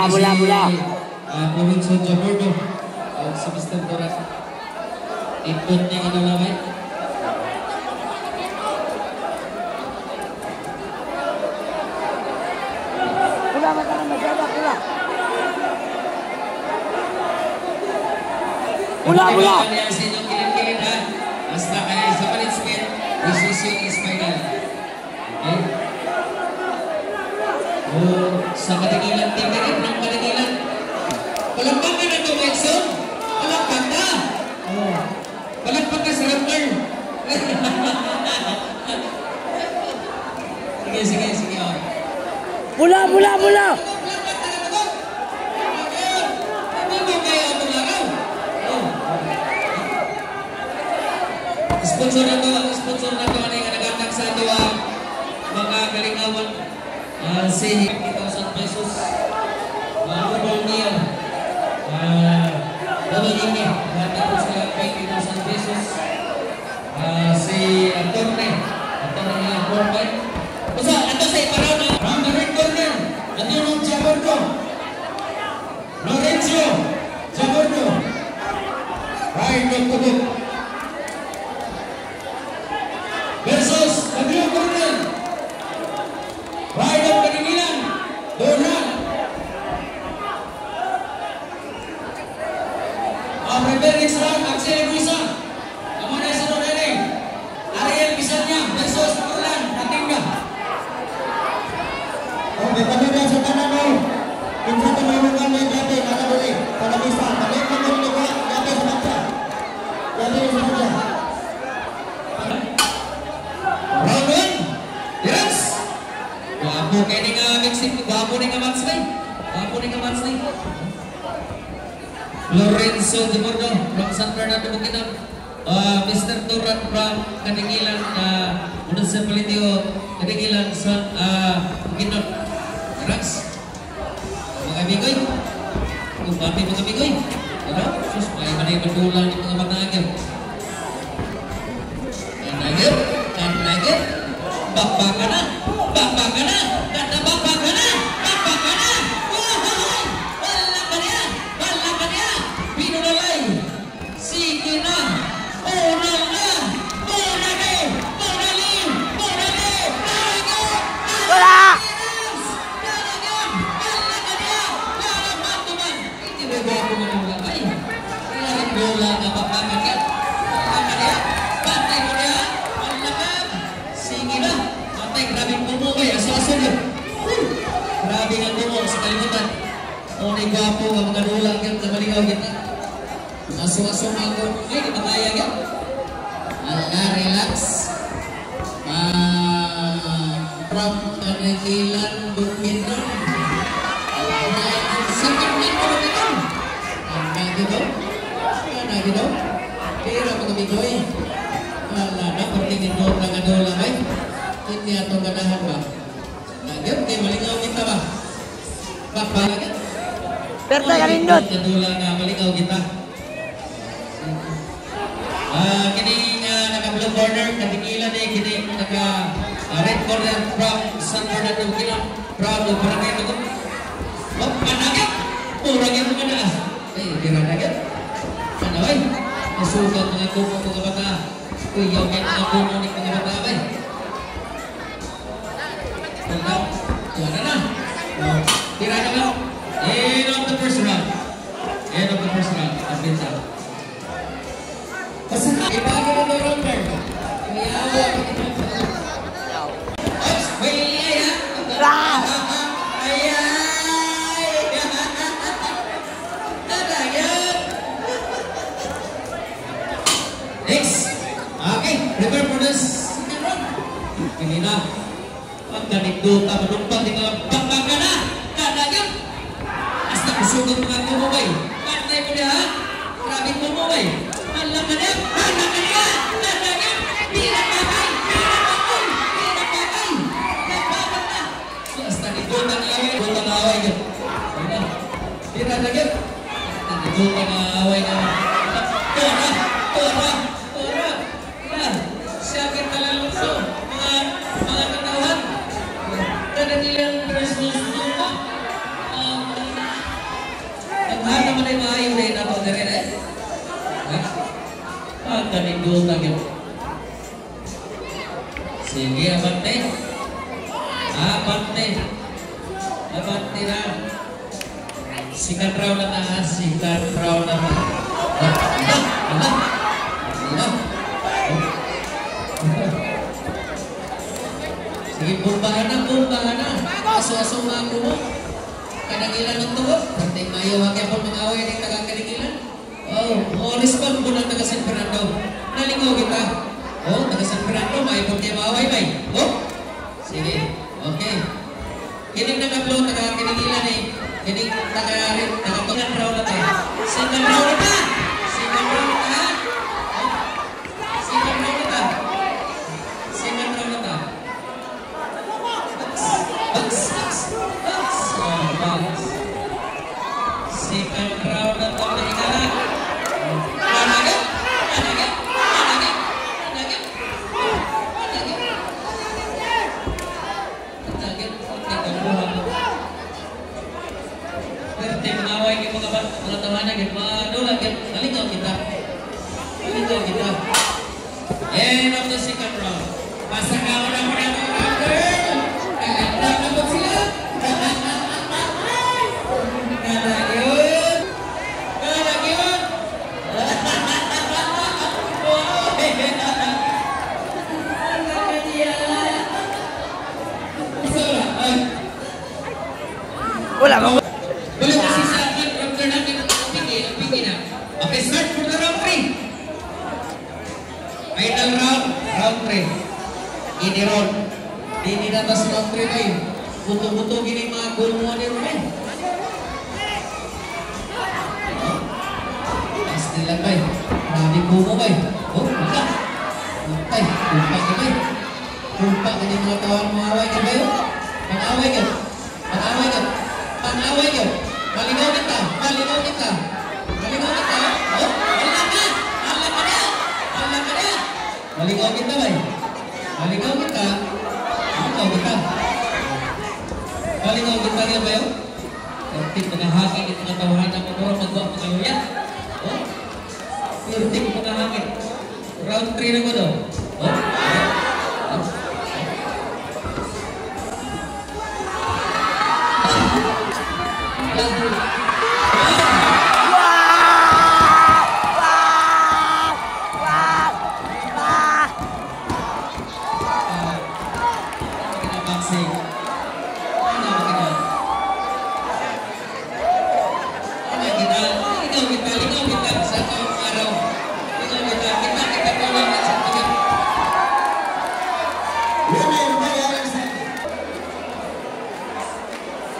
Bola. Province of Jabordo. Si Mr. Dorat. Input niya ang lamay. Bola. Sa inyong kilid-kilid ha. Basta kaya sa palit-spin, decision is final. Okay? Sa katigilan, tingnan ng katigilan. Palagpakan na ito, Edson. Palagpak na. Palagpak ka sa rapper. Sige. Bola. Sponsor na to ano yung nagandang sa ito mga kalingawan si 50,000 pesos football meal Dominique natapos sila 20,000 pesos si Antorne niya 4-5 basta ito sa iparaw na from the red corner Antonio Jabordo Lorenzo Jabordo right of the book versus the blue corner right of Kanigilan Donald prepare next round Axel Guisa Amana Sinonene Ariel Bisanya versus Orlan Natingga Pamilya sa tanan mo kinsa tamanukan mo dati kada dili kada bisa balik mo dili ko dati sa matcha Rowan yes Wapo kay ni nga mixing wapo ni nga match ni Lorenzo Jabordo from San Fernando Bukidnon Mr. Turan from Kanigilan Municipality Kanigilan San Bukidnon Rax mga amigoy kumpati mga amigoy sus may manay madulang ng mga matagil Nagir Bapak ka na Wala ka niya Pinunalay Sige na Grabe nga mo sa kalimutan. O na gwapo nga mga dulang yan sa maligaw kita. Aso-aso ako. Ay, nakataya yan. Relax. From Kanigilan Bukidnon. Sa Kanigilan Bukidnon. Nagito. Pero mga bigoy. Wala na, pertingin mo mga dulang ay. Hindi ato ganahan ba? Nagit, di maligaw kita ba? Papalagat. Perta ka rin doon. Nadulang maligaw kita. Kini naka-blue corner, Kanigilan kini naka-red corner from San Fernando Bukidnon. From Barangay Tugon. Panagit! Murag yung mga na. Kira nagit. Ano ay? Nasugat mga kumo mga bata. Kuyaw kayo mga kumo ni mga bata ba? Wala na. Tira na lang. End of the first round. Abinta. Ibago mo ng rumper. Iyawa. May iyay ha? Next. Okay. Prepare for this second round. Hindi na. Ang ganito ka manumpat di mga bakbak ka na. Kadagyan. Hasta kusugod mga kumubay. Patay mo niya ha. Grabe kumubay. Malang ka niya. Kadagyan. Pira pakay. Nagbabat na. Hasta nito na away. Pira dagyan. buta na away na. Tora! Tora! Tora! Yan! Sakit talalunso. Mga katawan. Kada nilang resulto mo. Naghahan naman ay maayon rin ako na rin eh. Kanindota yun. Sige, abante. Abante. Abante na. Sikat raw na taas. Sikat raw na taas. Sige, bumbahan na. Aso-aso mga kumo. Kanagilan ng tuwa. Pati mayawa kaya po mga away ng taga-kanigilan. Oh, respond po ng taga San Fernando. Nalingaw kita. Oh, taga San Fernando, may pagkaya maaway ba? Oh, sige. Okay. Kining nag-upload, taga-kinigilan eh. Kining taga-tungan raw na tayo. Singan raw na ta! Singan raw na ta! Singan raw na ta! Singan raw na ta! Bugs! Oh, bugs. Singan raw na ta na ikalat. Mga tawanan yun, mga naligaw kita. End of the second round. Pasakaw na mo na mga girl. Nagandang na po sila. Kalag yun. Wala bang... Okay, start for the round 3. Final round, round 3. Ini round. Ini natas round 3 kayo. Buto-buto gini mga gulungan ni Ruben. Pasti lang kayo. Marami bumo kayo. Oh, maka. Matay. Kumpa ka kayo. Kumpa ka yung mga tawang mga away ka kayo. Pang-away ka. Pang-away ka. Pang-away ka. Maligaw kita. Maligaw kita. Maligaw kita. Oh, wala ka! Wala ka na! Wala ka na! Maligaw kita ba? Maligaw kita. Maligaw kita. Maligaw kita niya ba yun? Pertik pagkahangin at mga tawahan ng mga magwa mga luya. Oh, pertik pagkahangin. Round 3 na ko daw. Oh,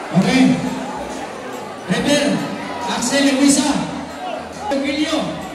Okay. Rebel, Axel Luisa, Emilio.